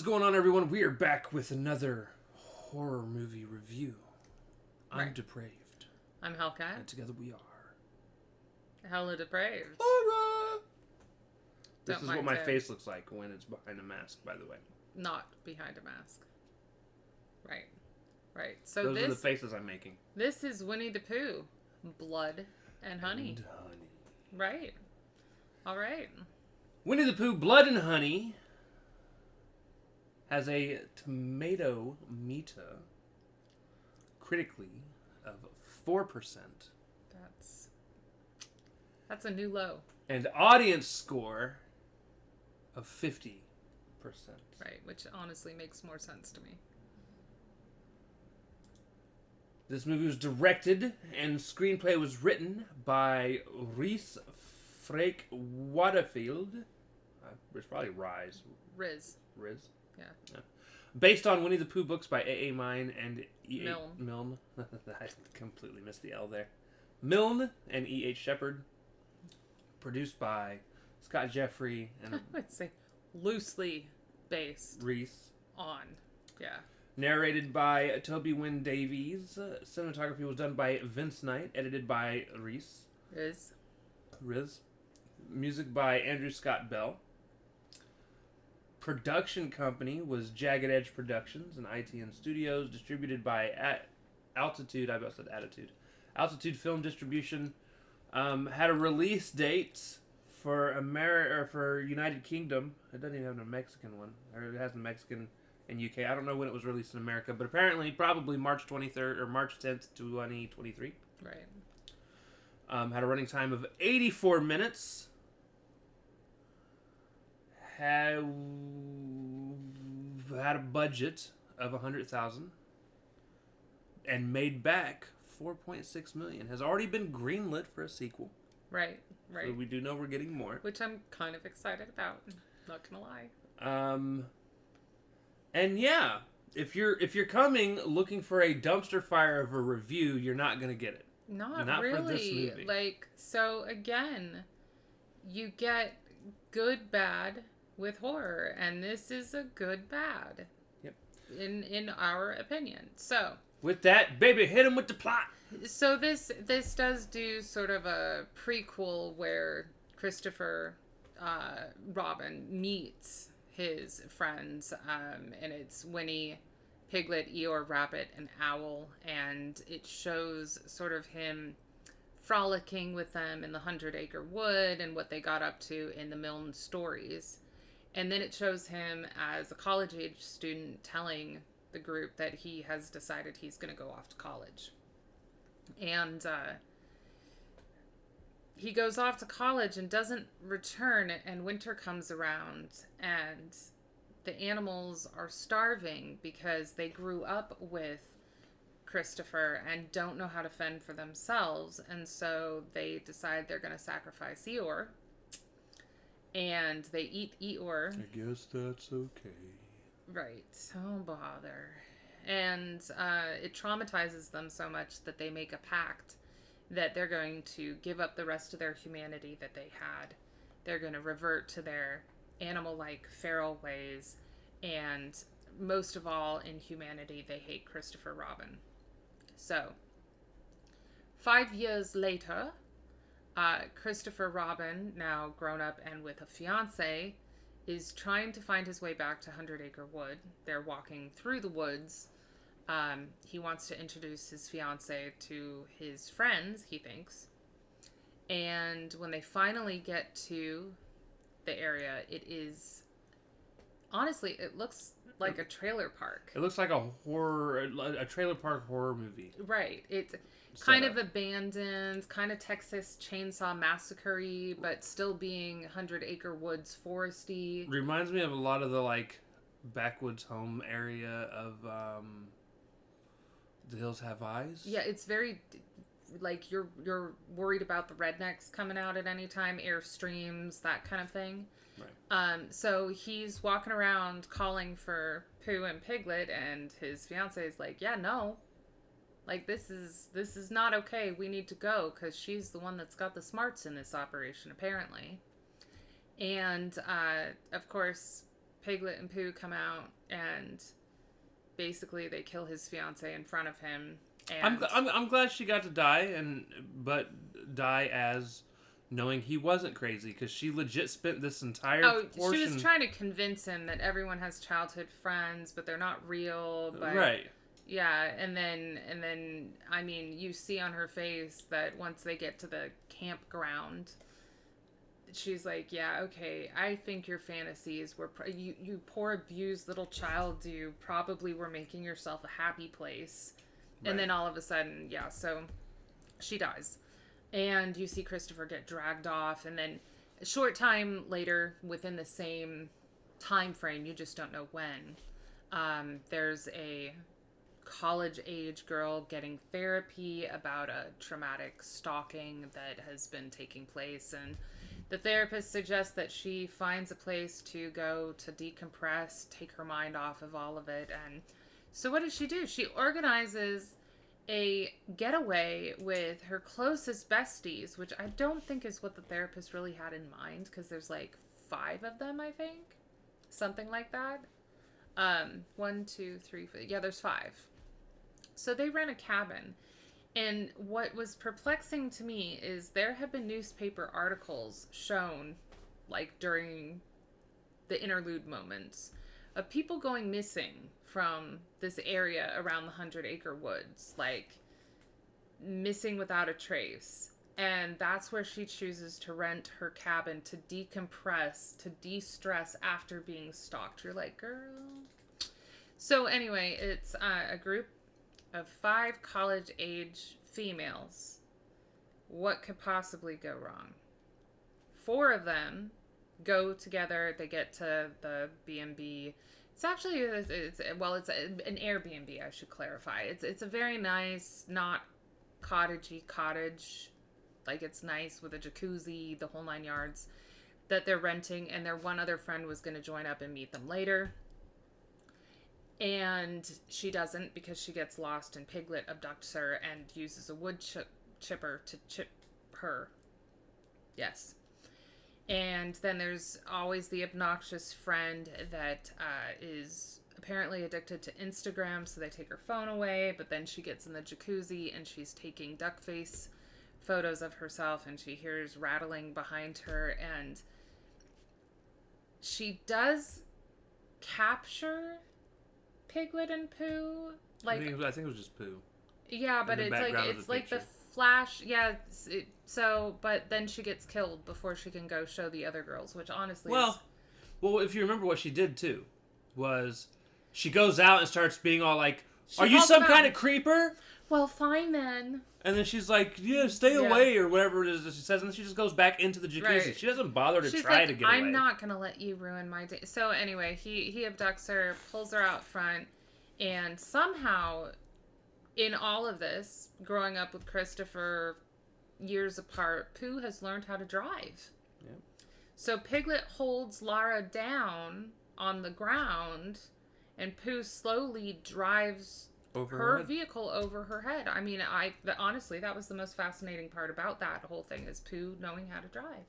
going on, everyone? We are back with another horror movie review. I'm Depraved. I'm Hellcat. And together we are... HellaDepraved. Horror! This Don't is what mind my Ted. face looks like when it's behind a mask, by the way. Not behind a mask. Right. Right. So Those are the faces I'm making. This is Winnie the Pooh. Blood and honey. And honey. Right. All right. Winnie the Pooh, Blood and Honey has a tomato meter critically of 4%. That's a new low. And audience score of 50%. Right, which honestly makes more sense to me. This movie was directed and screenplay was written by Rhys Frake Waterfield. It's probably Riz. Riz. Yeah. Based on Winnie the Pooh books by A.A. Mine and E.A. Milne. I completely missed the L there. Milne and E.H. Shepard. Produced by Scott Jeffrey and... I'd say loosely based. Rhys. On. Yeah. Narrated by Toby Wynn Davies. Cinematography was done by Vince Knight. Edited by Rhys. Riz. Music by Andrew Scott Bell. Production company was Jagged Edge Productions and ITN Studios. Distributed by Altitude. I about said Attitude. Altitude Film Distribution. Had a release date for for United Kingdom. It doesn't even have a Mexican one. Or it has a Mexican in UK. I don't know when it was released in America, but apparently probably March 23rd or March 10th, 2023. Right. Had a running time of 84 minutes. Had a budget of $100,000 and made back $4.6 million. Has already been greenlit for a sequel. Right. So we do know we're getting more, which I'm kind of excited about. Not gonna lie. And yeah, if you're coming looking for a dumpster fire of a review, you're not gonna get it. Not really. For this movie. Like, so again, you get good bad with horror, and this is a good bad. Yep. In our opinion. So with that, baby, hit him with the plot. So this does do sort of a prequel where Christopher Robin meets his friends, and it's Winnie, Piglet, Eeyore, Rabbit, and Owl, and it shows sort of him frolicking with them in the 100-Acre Wood and what they got up to in the Milne stories. And then it shows him as a college-age student telling the group that he has decided he's going to go off to college. And he goes off to college and doesn't return, and winter comes around, and the animals are starving because they grew up with Christopher and don't know how to fend for themselves, and so they decide they're going to sacrifice Eeyore, and they eat Eeyore. I guess that's okay. Right. Oh, bother. And it traumatizes them so much that they make a pact that they're going to give up the rest of their humanity that they had. They're going to revert to their animal-like feral ways, and most of all, in humanity, they hate Christopher Robin. So, 5 years later, Christopher Robin, now grown up and with a fiance, is trying to find his way back to 100-Acre Wood. They're walking through the woods. He wants to introduce his fiance to his friends, he thinks. And when they finally get to the area, it is... Honestly, it looks like a trailer park. It looks like a trailer park horror movie. Right. It's kind of abandoned, kind of Texas Chainsaw Massacre-y, but still being 100-Acre Woods foresty. Reminds me of a lot of the, like, backwoods home area of The Hills Have Eyes. Yeah, it's very, like, you're worried about the rednecks coming out at any time, airstreams, that kind of thing. Right. So he's walking around calling for Pooh and Piglet, and his fiance is like, yeah, no. Like, this is not okay. We need to go, because she's the one that's got the smarts in this operation, apparently. And, of course, Piglet and Pooh come out, and basically they kill his fiance in front of him. And I'm glad she got to die, but die as knowing he wasn't crazy, because she legit spent this entire portion... She was trying to convince him that everyone has childhood friends, but they're not real. But right. Yeah, and then I mean, you see on her face that once they get to the campground, she's like, yeah, okay, I think your fantasies were... you poor abused little child, you probably were making yourself a happy place. Right. And then all of a sudden, yeah, so she dies. And you see Christopher get dragged off, and then a short time later, within the same time frame, you just don't know when, there's a college-age girl getting therapy about a traumatic stalking that has been taking place, and the therapist suggests that she finds a place to go to decompress, take her mind off of all of it. And so what does she do? She organizes a getaway with her closest besties, which I don't think is what the therapist really had in mind, because there's like 5 of them, I think. Something like that. 1, 2, 3, 4. Yeah, there's 5. So they rent a cabin. And what was perplexing to me is there have been newspaper articles shown, like during the interlude moments, of people going missing from this area around the 100-acre woods, like missing without a trace. And that's where she chooses to rent her cabin to decompress, to de-stress after being stalked. You're like, girl. So anyway, it's a group of 5 college-age females. What could possibly go wrong? 4 of them go together. They get to the B&B. It's actually, it's an Airbnb, I should clarify. It's a very nice, not cottagey cottage. Like, it's nice with a jacuzzi, the whole 9 yards, that they're renting. And their one other friend was going to join up and meet them later. And she doesn't, because she gets lost, and Piglet abducts her and uses a wood chipper to chip her. Yes. And then there's always the obnoxious friend that is apparently addicted to Instagram, so they take her phone away, but then she gets in the jacuzzi and she's taking duck face photos of herself, and she hears rattling behind her, and she does capture Piglet and Pooh. Like, I think it was just Pooh. Yeah, but it's like the flash. Yeah. But then she gets killed before she can go show the other girls, which honestly. Well, if you remember what she did too, was she goes out and starts being all like, "Are you some kind of creeper?" Well, fine then. And then she's like, "Yeah, stay away," or whatever it is that she says, and then she just goes back into the jacuzzi. Right. She doesn't bother to try to get away. I'm not gonna let you ruin my day. So anyway, he abducts her, pulls her out front, and somehow, in all of this, growing up with Christopher years apart, Pooh has learned how to drive. Yep. So Piglet holds Lara down on the ground, and Pooh slowly drives her vehicle over her head. I mean, honestly, that was the most fascinating part about that whole thing, is Pooh knowing how to drive.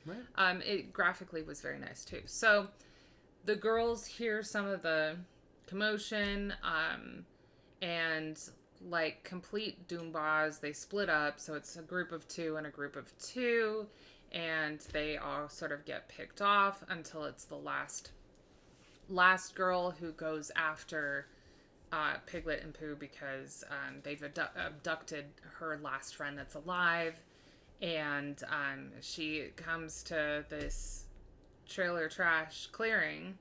Right. It graphically was very nice too. So the girls hear some of the commotion, and like complete doombas, they split up. So it's a group of 2 and a group of 2, and they all sort of get picked off until it's the last girl who goes after Piglet and Pooh, because they've abducted her last friend that's alive, and she comes to this trailer trash clearing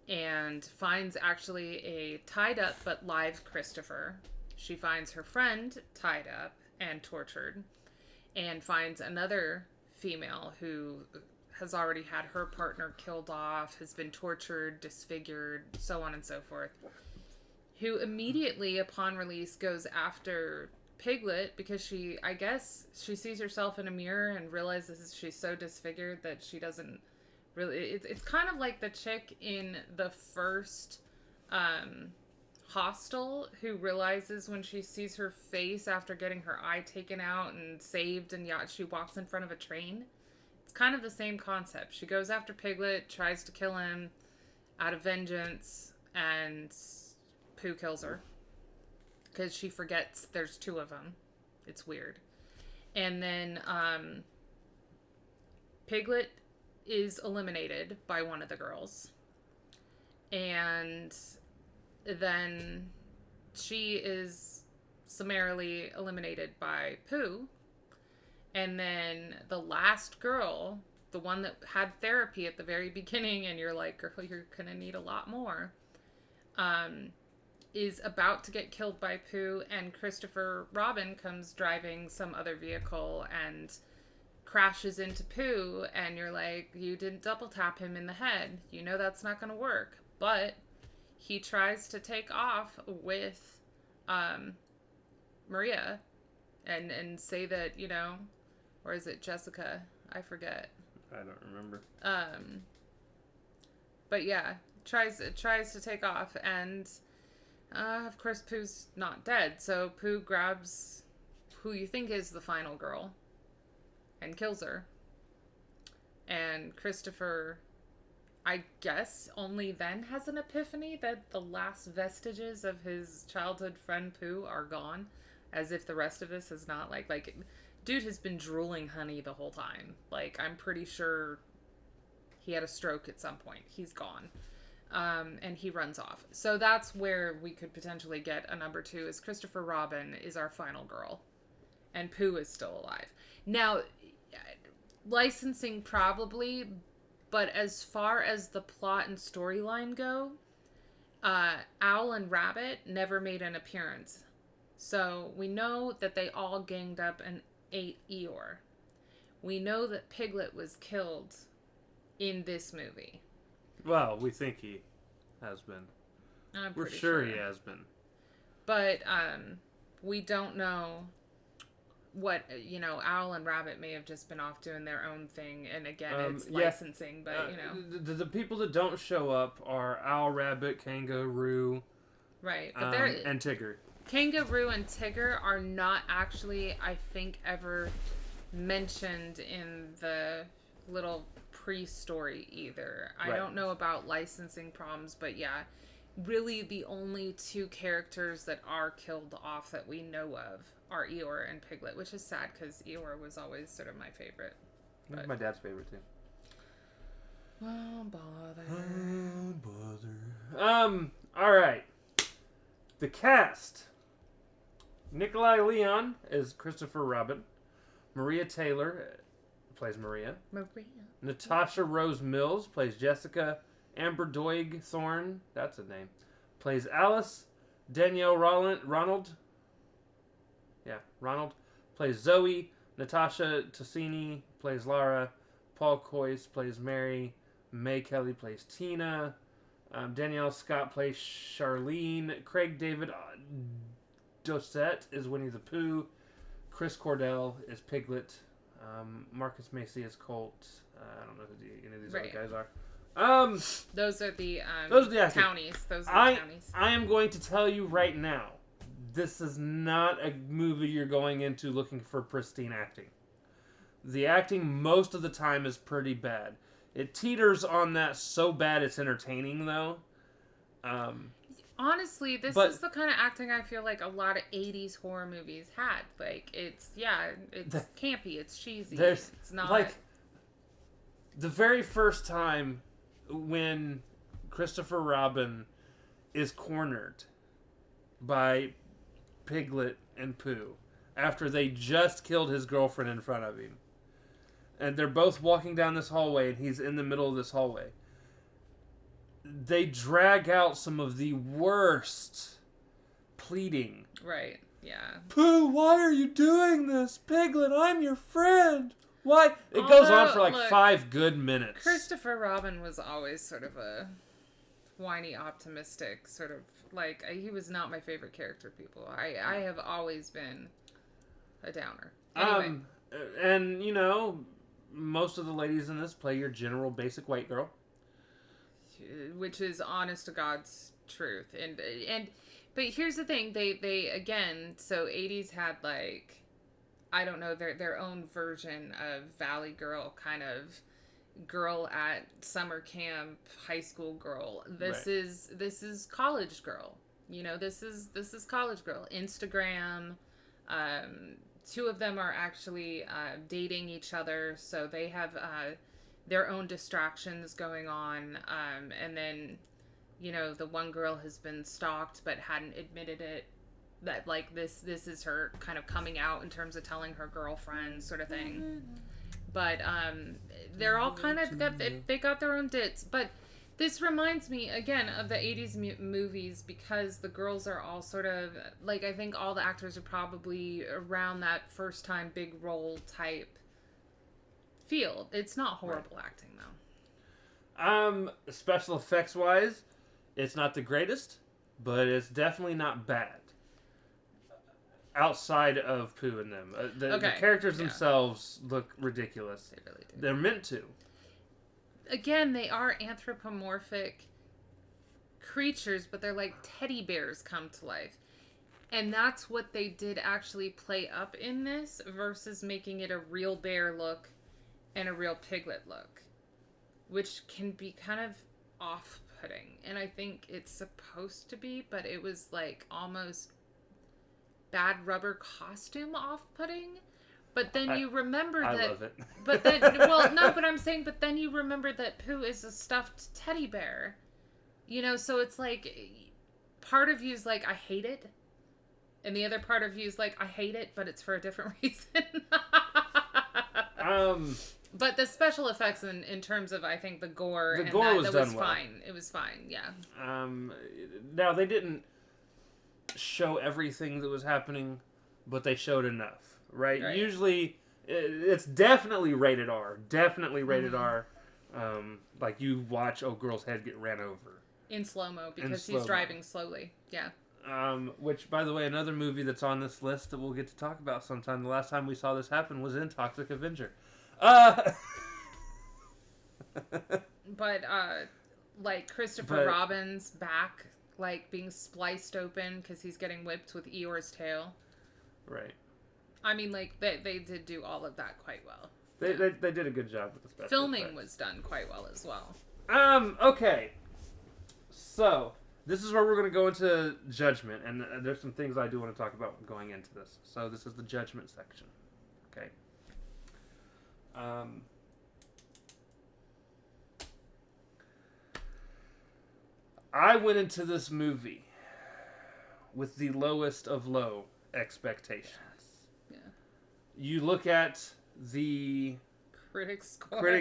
and finds actually a tied up but live Christopher. She finds her friend tied up and tortured, and finds another female who has already had her partner killed off, has been tortured, disfigured, so on and so forth, who immediately upon release goes after Piglet, because she sees herself in a mirror and realizes she's so disfigured that she doesn't really... It's kind of like the chick in the first Hostel, who realizes when she sees her face after getting her eye taken out and saved, and she walks in front of a train. It's kind of the same concept. She goes after Piglet, tries to kill him, out of vengeance, and Pooh kills her. Because she forgets there's two of them. It's weird. And then Piglet is eliminated by one of the girls. And then she is summarily eliminated by Pooh. And then the last girl, the one that had therapy at the very beginning, and you're like, girl, you're going to need a lot more, is about to get killed by Pooh, and Christopher Robin comes driving some other vehicle and crashes into Pooh, and you're like, you didn't double tap him in the head. You know that's not going to work. But he tries to take off with Maria and say that, you know, or is it Jessica? I forget. I don't remember. But yeah, tries to take off, and of course, Pooh's not dead, so Pooh grabs who you think is the final girl and kills her. And Christopher, I guess, only then has an epiphany that the last vestiges of his childhood friend Pooh are gone, as if the rest of this is not like dude has been drooling honey the whole time. Like, I'm pretty sure he had a stroke at some point. He's gone. And he runs off. So that's where we could potentially get a number 2, is Christopher Robin is our final girl. And Pooh is still alive. Now, licensing probably, but as far as the plot and storyline go, Owl and Rabbit never made an appearance. So we know that they all ganged up and ate Eeyore. We know that Piglet was killed in this movie. Well, we think he has been. We're sure he has been. But we don't know what, you know, Owl and Rabbit may have just been off doing their own thing. And again, it's licensing, but, you know. The people that don't show up are Owl, Rabbit, Kangaroo. Right. But and Tigger. Kangaroo and Tigger are not actually, I think, ever mentioned in the little pre-story either. I don't know about licensing problems, but yeah, really the only 2 characters that are killed off that we know of are Eeyore and Piglet, which is sad because Eeyore was always sort of my favorite. But... my dad's favorite too. Oh, bother. Oh, bother. All right. The cast. Nikolai Leon is Christopher Robin. Maria Taylor plays Maria. Natasha Rose Mills plays Jessica. Amber Doig Thorne, that's a name, plays Alice. Danielle Ronald plays Zoe. Natasha Tossini plays Lara. Paul Coyce plays Mary. May Kelly plays Tina. Danielle Scott plays Charlene. Craig David Dossett is Winnie the Pooh. Chris Cordell is Piglet. Marcus Macy is Colt. I don't know who any of these other guys are. Those are the townies. Those are the townies. I am going to tell you right now, this is not a movie you're going into looking for pristine acting. The acting most of the time is pretty bad. It teeters on that so bad it's entertaining, though. Honestly, this is the kind of acting I feel like a lot of 80s horror movies had. Like, it's campy, it's cheesy. It's not... like, the very first time when Christopher Robin is cornered by Piglet and Pooh after they just killed his girlfriend in front of him. And they're both walking down this hallway, and he's in the middle of this hallway. They drag out some of the worst pleading. Right, yeah. Pooh, why are you doing this? Piglet, I'm your friend. Why? It goes on for like 5 good minutes. Christopher Robin was always sort of a whiny, optimistic, sort of, like, he was not my favorite character, people. I have always been a downer. Anyway. And, you know, most of the ladies in this play your general basic white girl. Which is honest to God's truth. But here's the thing, they again, so 80s had, like, I don't know, their own version of Valley Girl kind of girl at summer camp, high school girl. This Right. is college girl. This is college girl. Instagram. Two of them are actually dating each other, so they have their own distractions going on. And then, the one girl has been stalked but hadn't admitted it. That like this is her kind of coming out in terms of telling her girlfriend sort of thing. But they're all kind of they got their own dits. But this reminds me again of the 80s movies, because the girls are all sort of like, I think all the actors are probably around that first time big role type field. It's not horrible acting though. Special effects wise, it's not the greatest, but it's definitely not bad. Outside of Pooh and them, the characters themselves look ridiculous. They really do. They're meant to. Again, they are anthropomorphic creatures, but they're like teddy bears come to life. And that's what they did actually play up in this, versus making it a real bear look and a real piglet look, which can be kind of off-putting. And I think it's supposed to be, but it was like almost bad rubber costume off-putting. But then you remember that... I love it. But then... Well, no, but I'm saying, but then you remember that Pooh is a stuffed teddy bear. So it's like, part of you is like, I hate it. And the other part of you is like, I hate it, but it's for a different reason. But the special effects in terms of, I think, the gore... The gore was done well. Fine. It was fine, yeah. Now, they didn't show everything that was happening, but they showed enough. Right? Usually, it's definitely rated R. Definitely rated R. Like you watch a girl's head get ran over. In slow-mo, because he's driving slowly. Yeah. Which, by the way, another movie that's on this list that we'll get to talk about sometime. The last time we saw this happen was in Toxic Avenger. But, like, Christopher Robin's back, like, being spliced open because he's getting whipped with Eeyore's tail. Right. I mean, like, they did do all of that quite well. They did a good job with the special Filming effects. was done quite well as well. Okay. So, this is where we're going to go into judgment, and there's some things I do want to talk about going into this. So, this is the judgment section. Okay. I went into this movie with the lowest of low expectations. Yeah. You look at the critic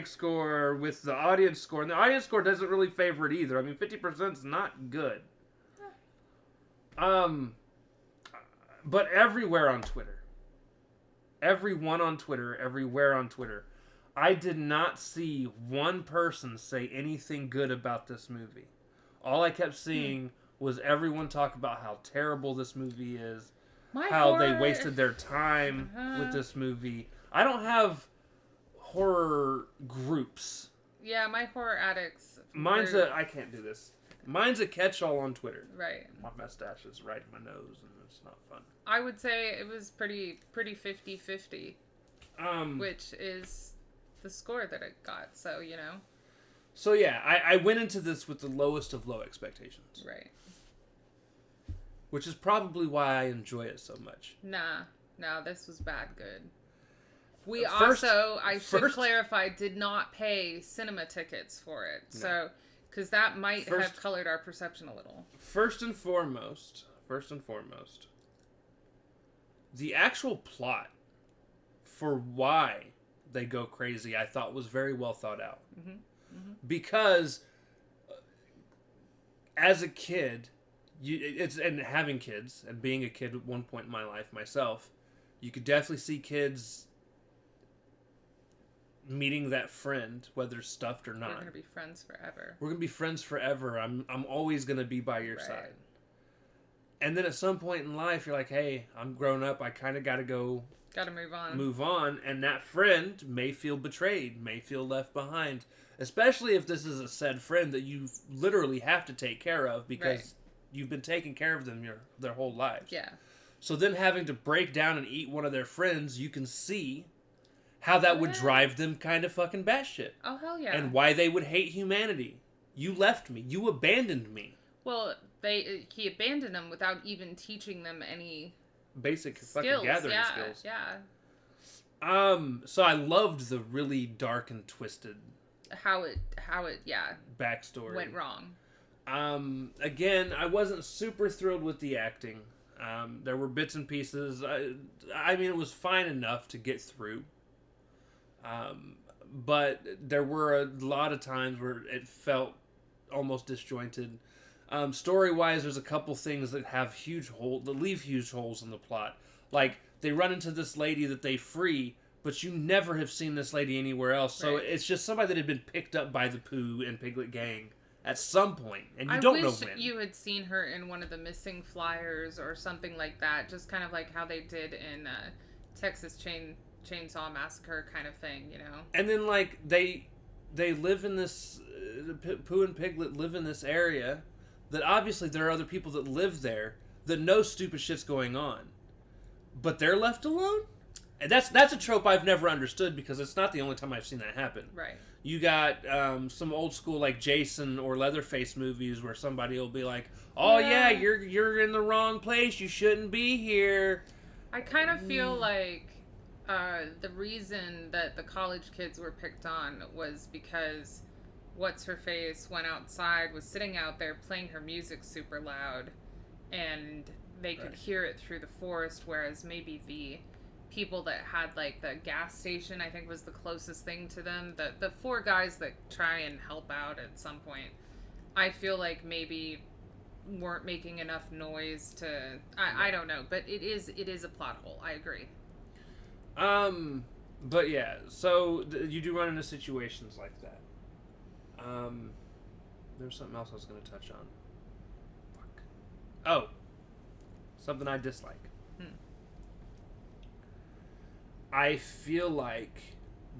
score with the audience score, and the audience score doesn't really favor it either. I mean, 50% is not good. But everywhere on Twitter, everywhere on Twitter, I did not see one person say anything good about this movie. All I kept seeing was everyone talk about how terrible this movie is, they wasted their time with this movie. I don't have horror groups. Yeah, my horror addicts. I can't do this. Mine's a catch-all on Twitter. Right. My mustache is right in my nose, and it's not fun. I would say it was pretty 50-50. Which is the score that it got, so, So, yeah, I went into this with the lowest of low expectations. Right. Which is probably why I enjoy it so much. No, this was bad good. We I should clarify, did not pay cinema tickets for it. No. So, because that might have colored our perception a little. First and foremost, the actual plot for why they go crazy, I thought was very well thought out. Mm-hmm. Mm-hmm. Because as a kid, and having kids and being a kid at one point in my life myself, you could definitely see kids meeting that friend, whether stuffed or not. We're gonna be friends forever. We're gonna be friends forever. I'm always gonna be by your side. And then at some point in life, you're like, hey, I'm grown up. I kind of gotta move on. And that friend may feel betrayed, may feel left behind, especially if this is a said friend that you literally have to take care of because you've been taking care of them their whole lives. Yeah. So then having to break down and eat one of their friends, you can see how that would drive them kind of fucking batshit. Oh, hell yeah. And why they would hate humanity. You left me. You abandoned me. Well, he abandoned them without even teaching them any basic skills. Fucking gathering skills. Yeah. So I loved the really dark and twisted how it backstory went wrong. Again, I wasn't super thrilled with the acting. There were bits and pieces. I mean, it was fine enough to get through. But there were a lot of times where it felt almost disjointed. Story-wise, there's a couple things that leave huge holes in the plot. Like, they run into this lady that they free, but you never have seen this lady anywhere else. So it's just somebody that had been picked up by the Pooh and Piglet gang at some point, and you don't know when. I wish you had seen her in one of the missing flyers or something like that, just kind of like how they did in Texas Chainsaw Massacre kind of thing, you know? And then, like, they live in this... Pooh and Piglet live in this area that obviously there are other people that live there that know stupid shit's going on. But they're left alone? And that's a trope I've never understood, because it's not the only time I've seen that happen. Right. You got some old school like Jason or Leatherface movies where somebody will be like, "Oh yeah, you're in the wrong place. You shouldn't be here." I kind of feel like the reason that the college kids were picked on was because What's-Her-Face went outside, was sitting out there playing her music super loud, and they could hear it through the forest, whereas maybe the people that had, like, the gas station, I think, was the closest thing to them. The four guys that try and help out at some point, I feel like maybe weren't making enough noise to... I don't know, but it is a plot hole. I agree. But yeah, so you do run into situations like that. There's something else I was going to touch on. Fuck. Oh. Something I dislike. I feel like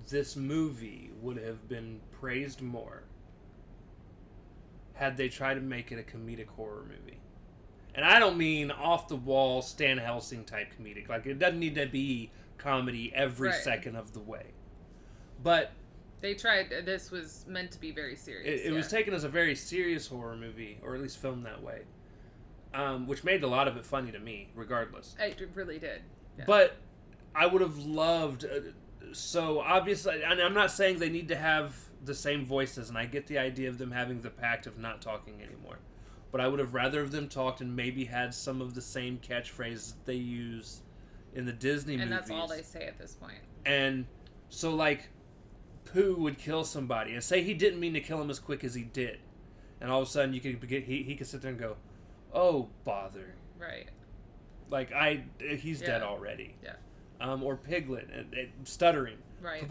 this movie would have been praised more had they tried to make it a comedic horror movie. And I don't mean off-the-wall Stan Helsing type comedic. Like, it doesn't need to be comedy every second of the way. But... they tried... this was meant to be very serious. It was taken as a very serious horror movie, or at least filmed that way. Which made a lot of it funny to me, regardless. It really did. Yeah. But I would have loved... so, obviously... and I'm not saying they need to have the same voices, and I get the idea of them having the pact of not talking anymore. But I would have rather of them talked and maybe had some of the same catchphrases that they use in the Disney movies. And that's all they say at this point. And so, like, Pooh would kill somebody, and say he didn't mean to kill him as quick as he did. And all of a sudden, you could get, he could sit there and go, "Oh, bother." Right. Like, he's dead already. Yeah. Or Piglet, stuttering. Right.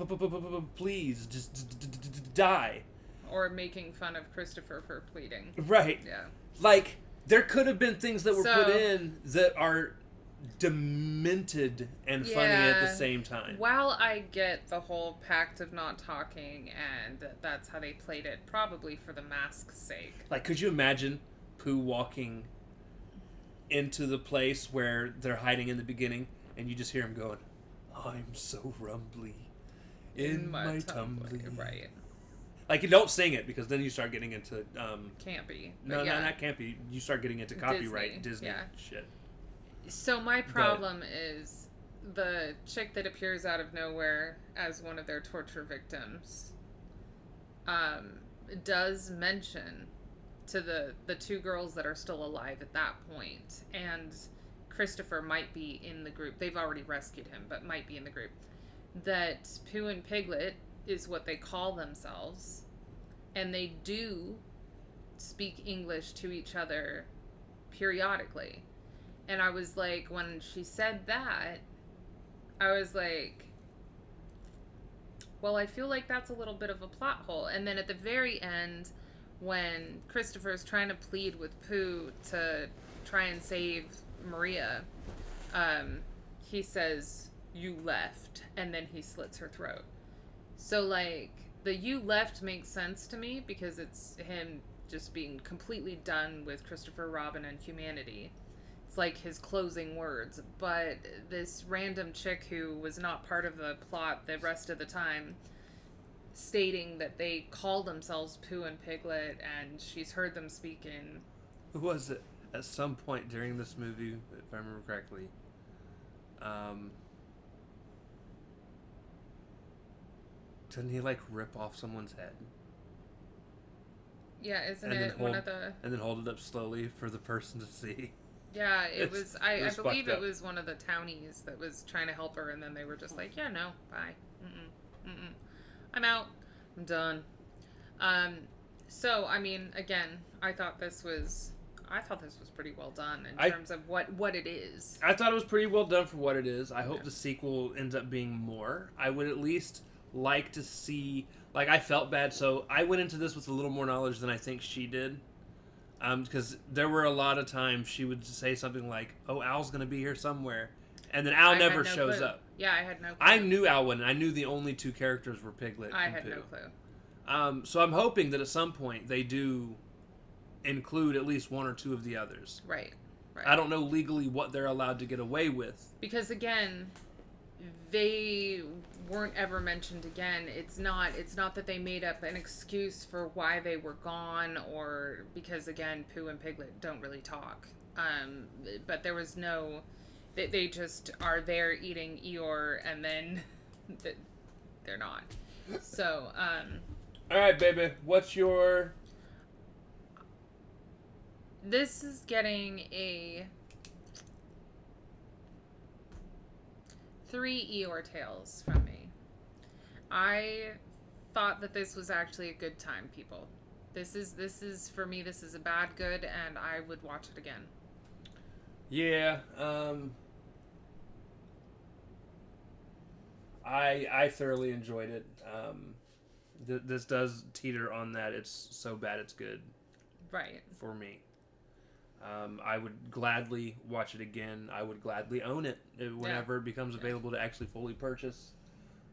Please, just die. Or making fun of Christopher for pleading. Right. Yeah. Like, there could have been things that were put in that are demented and funny at the same time. While I get the whole pact of not talking, and that's how they played it, probably for the mask's sake. Like, could you imagine Pooh walking into the place where they're hiding in the beginning, and you just hear him going, "I'm so rumbly in my tumbly." Right. Like, you don't sing it, because then you start getting into... campy. No, not campy. You start getting into copyright Disney shit. So my problem is the chick that appears out of nowhere as one of their torture victims does mention to the two girls that are still alive at that point, and Christopher might be in the group. They've already rescued him, but might be in the group. That Pooh and Piglet is what they call themselves, and they do speak English to each other periodically. And I was like, when she said that, I was like, well, I feel like that's a little bit of a plot hole. And then at the very end, when Christopher's trying to plead with Pooh to try and save Maria, he says, "You left," and then he slits her throat. So, like, the "you left" makes sense to me, because it's him just being completely done with Christopher Robin and humanity. It's like his closing words. But this random chick who was not part of the plot the rest of the time, stating that they call themselves Pooh and Piglet, and she's heard them speak in... Who was it? At some point during this movie, if I remember correctly, didn't he like rip off someone's head? Yeah, isn't it one of the... And then hold it up slowly for the person to see. Yeah, it was... I believe it up. was one of the townies that was trying to help her, and then they were just like, yeah, no, bye. I'm out. I'm done. So, I mean, again, I thought this was pretty well done in terms of what it is. I thought it was pretty well done for what it is. I hope the sequel ends up being more. I would at least like to see... Like, I felt bad, so I went into this with a little more knowledge than I think she did. Because there were a lot of times she would say something like, oh, Al's going to be here somewhere. And then Al never shows up. Yeah, I had no clue. I knew Al wouldn't. I knew the only two characters were Piglet and Pooh. I had no clue. So I'm hoping that at some point they do include at least one or two of the others. Right. I don't know legally what they're allowed to get away with. Because, again, they weren't ever mentioned again. It's not that they made up an excuse for why they were gone, or because, again, Pooh and Piglet don't really talk. But there was no... They just are there eating Eeyore, and then they're not. So, all right, baby. What's your... This is getting a 3 Eeyore tales from me. I thought that this was actually a good time, people. This is for me, this is a bad good, and I would watch it again. Yeah, I thoroughly enjoyed it. This does teeter on that it's so bad it's good. Right. For me. I would gladly watch it again. I would gladly own it whenever it becomes available to actually fully purchase.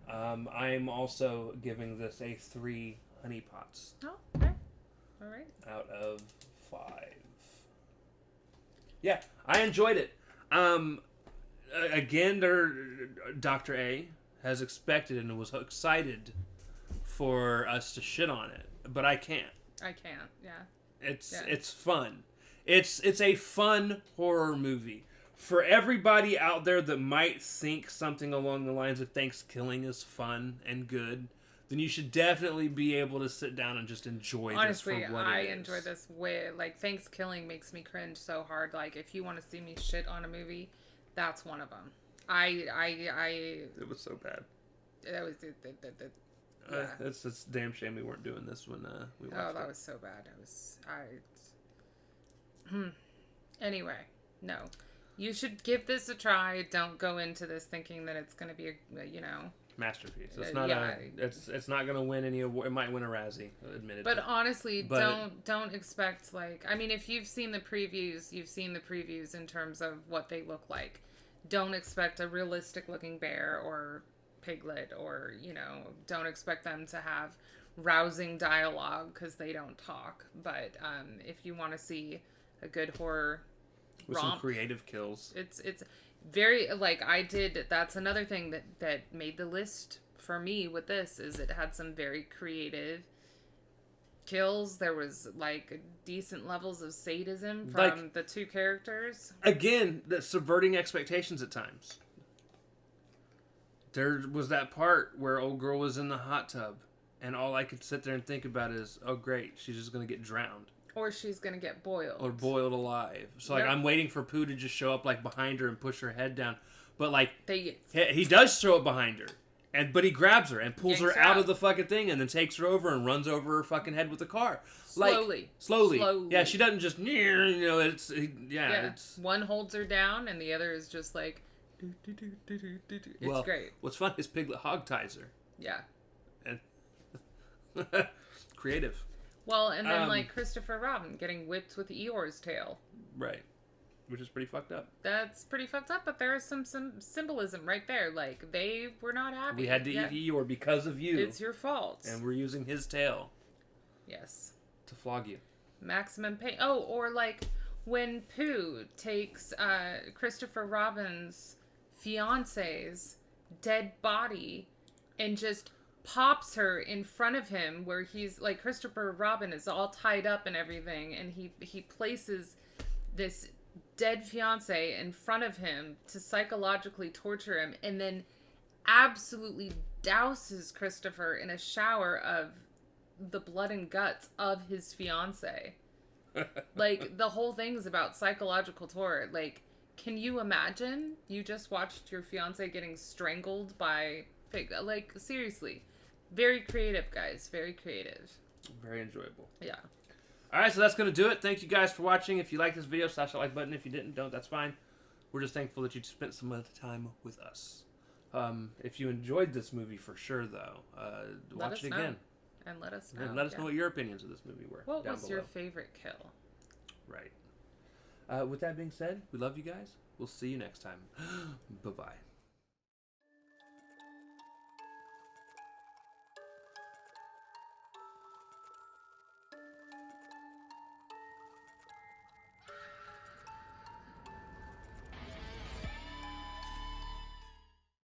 I am also giving this a 3 honey pots. Oh, okay. All right. Out of 5. Yeah, I enjoyed it. Again, Dr. A has expected and was excited for us to shit on it, but I can't. I can't. Yeah. It's fun. It's a fun horror movie. For everybody out there that might think something along the lines of Thanksgiving is fun and good, then you should definitely be able to sit down and just enjoy this for what it is. Honestly, I enjoy this way. Like, Thanksgiving makes me cringe so hard. Like, if you want to see me shit on a movie, that's one of them. It was so bad. That was yeah. It's a damn shame we weren't doing this when we watched it. Oh, that was so bad. Anyway, no. You should give this a try. Don't go into this thinking that it's going to be a masterpiece. It's not it's not going to win any award. It might win a Razzie, admittedly. But honestly, don't expect, like, I mean, if you've seen the previews, you've seen the previews in terms of what they look like. Don't expect a realistic looking bear or Piglet, or, don't expect them to have rousing dialogue because they don't talk. But if you want to see a good horror with romp, some creative kills, it's very, like, that's another thing that made the list for me with this, is it had some very creative kills. There was, like, decent levels of sadism from the two characters. Again, that's subverting expectations at times. There was that part where old girl was in the hot tub, and all I could sit there and think about is, oh great, she's just going to get drowned. Or she's going to get boiled. Or boiled alive. So, like, I'm waiting for Pooh to just show up, like, behind her and push her head down. But, like, he does throw it behind her. But he grabs her and pulls her out of the fucking thing and then takes her over and runs over her fucking head with the car. Slowly. Yeah, she doesn't just, it's... One holds her down and the other is just like... It's great. What's fun is Piglet hogties her. Yeah. And creative. Well, and then, like, Christopher Robin getting whipped with Eeyore's tail. Right. Which is pretty fucked up. That's pretty fucked up, but there is some symbolism right there. Like, they were not happy. We had to eat Eeyore because of you. It's your fault. And we're using his tail. Yes. To flog you. Maximum pain. Oh, or, like, when Pooh takes Christopher Robin's fiance's dead body and just pops her in front of him, where he's like, Christopher Robin is all tied up and everything, and he places this dead fiance in front of him to psychologically torture him, and then absolutely douses Christopher in a shower of the blood and guts of his fiance. Like, the whole thing's about psychological torture. Like, can you imagine? You just watched your fiance getting strangled by pig. Like, seriously. Very creative, guys. Very creative. Very enjoyable. Yeah. All right, so that's going to do it. Thank you guys for watching. If you like this video, slash the like button. If you didn't, don't. That's fine. We're just thankful that you spent some of the time with us. If you enjoyed this movie, for sure, though, watch it again. And let us know. And let us know what your opinions of this movie were. What down was below. your favorite kill? Right. With that being said, we love you guys. We'll see you next time. Bye-bye.